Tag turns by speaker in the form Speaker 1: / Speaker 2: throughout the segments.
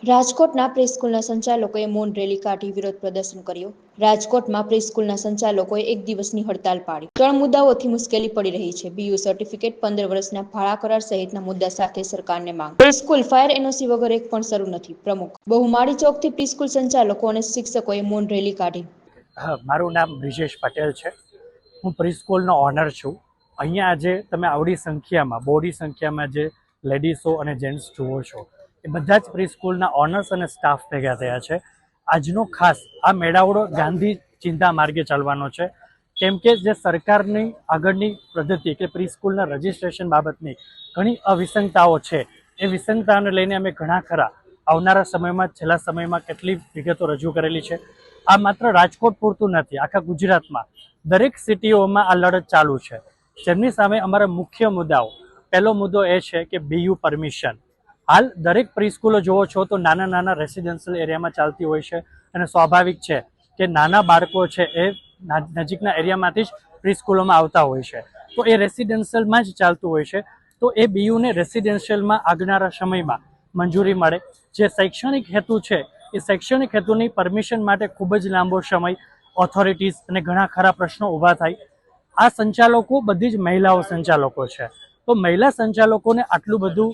Speaker 1: રાજકોટના પ્રિસ્કૂલના સંચાલકોએ મૌન રેલી કાઢી વિરોધ પ્રદર્શન કર્યું। રાજકોટમાં પ્રિસ્કૂલના સંચાલકોએ એક દિવસની હડતાલ પાડી। 3 મુદ્દાઓથી મુશ્કેલી પડી રહી છે। બીયુ સર્ટિફિકેટ, 15 વર્ષના ભાડા કરાર સહિતના મુદ્દા સાથે સરકારને માંગ। પ્રિસ્કૂલ ફાયર એનઓસી વગર એક પણ શરૂ નથી। પ્રમુખ બહુમાળી ચોકથી પ્રિસ્કૂલ સંચાલકો અને શિક્ષકોએ મૌન રેલી કાઢી।
Speaker 2: મારું નામ બ્રિજેશ પટેલ છે। હું પ્રિસ્કૂલનો ઓનર છું। અહીંયા આજે તમે આવડી સંખ્યામાં, બોડી સંખ્યામાં જે લેડીઝો અને જેન્ટ્સ જુઓ છો, એ બધા જ પ્રિસ્કૂલના ઓનર્સ અને સ્ટાફ ભેગા થયા છે। આજનો ખાસ આ મેળાવડો ગાંધી ચિંતા માર્ગે ચાલવાનો છે, કેમ કે જે સરકારની આગળની પદ્ધતિ કે પ્રિસ્કૂલના રજિસ્ટ્રેશન બાબતની ઘણી અવિસંગતાઓ છે, એ વિસંગતાઓને લઈને અમે ઘણા ખરા આવનારા સમયમાં, છેલ્લા સમયમાં કેટલી વિગતો રજૂ કરેલી છે। આ માત્ર રાજકોટ પૂરતું નથી, આખા ગુજરાતમાં દરેક સિટીઓમાં આ લડત ચાલુ છે, જેમની સામે અમારા મુખ્ય મુદ્દાઓ। પહેલો મુદ્દો એ છે કે બીયુ પરમિશન। હાલ દરેક પ્રિસ્કૂલો જોવો છો તો નાના નાના રેસિડેન્શિયલ એરિયામાં ચાલતી હોય છે, અને સ્વાભાવિક છે કે નાના બાળકો છે એ નજીકના એરિયામાંથી જ પ્રિસ્કૂલોમાં આવતા હોય છે, તો એ રેસિડેન્શિયલમાં જ ચાલતું હોય છે। તો એ બીયુને રેસિડેન્શિયલમાં આગનારા સમયમાં મંજૂરી મળે। જે શૈક્ષણિક હેતુ છે, એ શૈક્ષણિક હેતુની પરમિશન માટે ખૂબ જ લાંબો સમય, ઓથોરિટીઝ અને ઘણા ખરા પ્રશ્નો ઊભા થાય। આ સંચાલકો બધી જ મહિલાઓ સંચાલકો છે, તો મહિલા સંચાલકોને આટલું બધું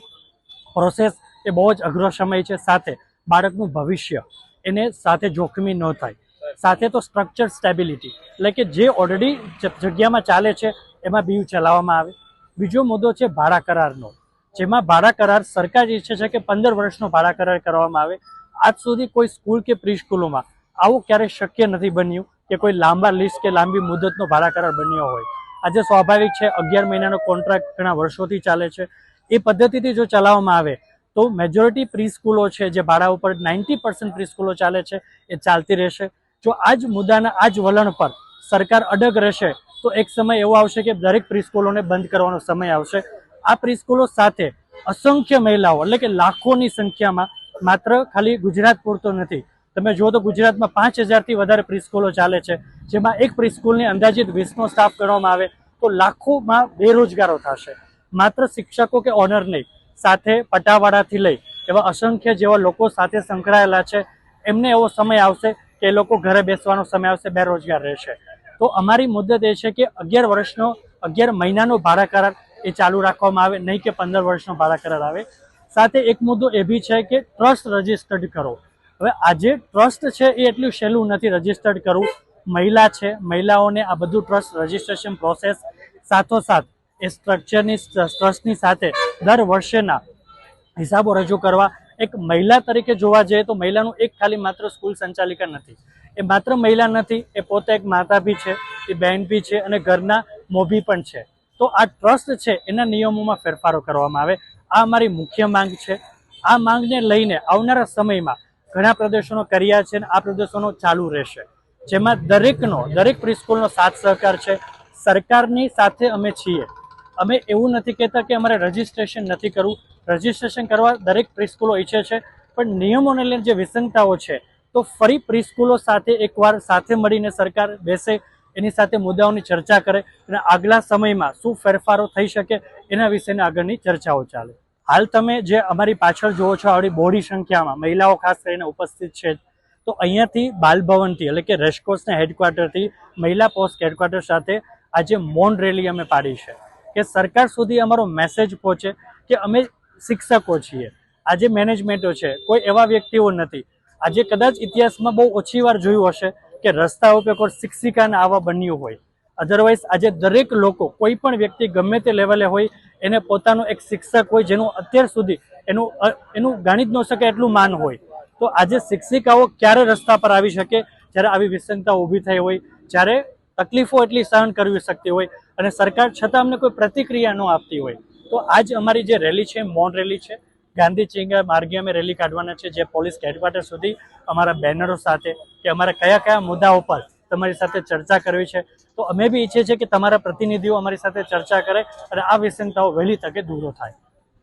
Speaker 2: પ્રોસેસ એ બહુ જ અઘરો સમય છે। સાથે બાળકનું ભવિષ્ય એને સાથે જોખમી ન થાય, સાથે તો સ્ટ્રક્ચર સ્ટેબિલિટી, એટલે કે જે ઓલરેડી જગ્યામાં ચાલે છે એમાં બીયુ ચલાવવામાં આવે। બીજો મુદ્દો છે ભાડા કરારનો, જેમાં ભાડા કરાર સરકાર ઈચ્છે છે કે 15 વર્ષનો ભાડા કરાર કરવામાં આવે। આજ સુધી કોઈ સ્કૂલ કે પ્રિસ્કૂલોમાં આવું ક્યારેય શક્ય નથી બન્યું કે કોઈ લાંબા લિસ્ટ કે લાંબી મુદતનો ભાડા કરાર બન્યો હોય। આજે સ્વાભાવિક છે 11 મહિનાનો કોન્ટ્રાક્ટ ઘણા વર્ષોથી ચાલે છે, એ પદ્ધતિથી જો ચલાવવામાં આવે તો મેજોરિટી પ્રિસ્કૂલો છે જે ભાડા ઉપર 90% પ્રિસ્કૂલો ચાલે છે એ ચાલતી રહેશે। જો આ જ મુદ્દાના આ જ વલણ પર સરકાર અડગ રહેશે તો એક સમય એવો આવશે કે દરેક પ્રિસ્કૂલોને બંધ કરવાનો સમય આવશે। આ પ્રિસ્કૂલો સાથે અસંખ્ય મહિલાઓ, એટલે કે લાખોની સંખ્યામાં, માત્ર ખાલી ગુજરાત પૂરતો નથી, તમે જુઓ તો ગુજરાતમાં 5000થી વધારે પ્રિસ્કૂલો ચાલે છે, જેમાં એક પ્રિસ્કૂલની અંદાજિત 20નો સ્ટાફ ગણવામાં આવે તો લાખોમાં બેરોજગારો થશે। માત્ર શિક્ષકો કે ઓનર નહીં, સાથે પટાવાળાથી લઈ એવા અસંખ્ય જેવા લોકો સાથે સંકળાયેલા છે, એમને એવો સમય આવશે કે એ લોકો ઘરે બેસવાનો સમય આવશે, બેરોજગાર રહેશે। તો અમારી મુદ્દત એ છે કે 11 મહિનાનો ભાડા કરાર એ ચાલુ રાખવામાં આવે, નહીં કે 15 વર્ષનો ભાડા કરાર આવે। સાથે એક મુદ્દો એ બી છે કે ટ્રસ્ટ રજિસ્ટર્ડ કરો। હવે આજે ટ્રસ્ટ છે એ એટલું સહેલું નથી રજિસ્ટર્ડ કરવું। મહિલા છે, મહિલાઓને આ બધું ટ્રસ્ટ રજિસ્ટ્રેશન પ્રોસેસ સાથોસાથ એ ટ્રસ્ટની સાથે દર વર્ષેના હિસાબો રજૂ કરવા। એક મહિલા તરીકે જોવા જઈએ તો મહિલાનું એક ખાલી માત્ર સ્કૂલ સંચાલિકા નથી, એ માત્ર મહિલા નથી, એ પોતે એક માતા બી છે, એ બહેન બી છે, અને ઘરના મોભી પણ છે। તો આ ટ્રસ્ટ છે એના નિયમોમાં ફેરફારો કરવામાં આવે, આ અમારી મુખ્ય માંગ છે। આ માંગને લઈને આવનારા સમયમાં ઘણા પ્રદર્શનો કર્યા છે અને આ પ્રદર્શનો ચાલુ રહેશે, જેમાં દરેક પ્રિસ્કૂલનો સાથ સહકાર છે। સરકારની સાથે અમે છીએ। અમે એવું નથી કહેતા કે અમારે રજિસ્ટ્રેશન નથી કરવું, રજિસ્ટ્રેશન કરવા દરેક પ્રિસ્કૂલો ઈચ્છે છે, પણ નિયમોને લઈને જે વિસંગતાઓ છે તો ફરી પ્રિસ્કૂલો સાથે એકવાર સાથે મળીને સરકાર બેસે, એની સાથે મુદ્દાઓની ચર્ચા કરે અને આગલા સમયમાં શું ફેરફારો થઈ શકે એના વિશેની આગળની ચર્ચાઓ ચાલે। હાલ તમે જે અમારી પાછળ જુઓ છો, આવડી બોડી સંખ્યામાં મહિલાઓ ખાસ કરીને ઉપસ્થિત છે, તો અહીંયાથી બાલભવનથી, એટલે કે રેસકોર્સના હેડક્વાર્ટરથી મહિલા પોસ્ટ હેડક્વાર્ટર સાથે આજે મૌન રેલી અમે પાડી છે કે સરકાર સુધી અમારો મેસેજ પહોંચે કે અમે શિક્ષકો છીએ, આજે મેનેજમેન્ટો છે, કોઈ એવા વ્યક્તિઓ નથી। આજે કદાચ ઇતિહાસમાં બહુ ઓછી વાર જોયું હશે કે રસ્તા ઉપર કોઈ શિક્ષિકાને આવા બન્યું હોય, અધરવાઇઝ આજે દરેક લોકો, કોઈ પણ વ્યક્તિ ગમે તે લેવલે હોય, એને પોતાનો એક શિક્ષક હોય જેનું અત્યાર સુધી એનું ગણિત ન શકે એટલું માન હોય। તો આજે શિક્ષિકાઓ ક્યારે રસ્તા પર આવી શકે જ્યારે આવી વિસંગતા ઊભી થઈ હોય, જ્યારે તકલીફો એટલી સહન કરવી શકતી હોય અને સરકાર છતાં અમને કોઈ પ્રતિક્રિયા ન આપતી હોય। તો આજ અમારી જે રેલી છે મૌન રેલી છે, ગાંધી ચિંતા માર્ગે અમે રેલી કાઢવાના છે, જે પોલીસ હેડક્વાર્ટર સુધી અમારા બેનરો સાથે કે અમારા કયા કયા મુદ્દાઓ પર તમારી સાથે ચર્ચા કરવી છે। તો અમે બી ઈચ્છીએ છીએ કે તમારા પ્રતિનિધિઓ અમારી સાથે ચર્ચા કરે અને આ વિસંગતાઓ વહેલી તકે દૂર થાય।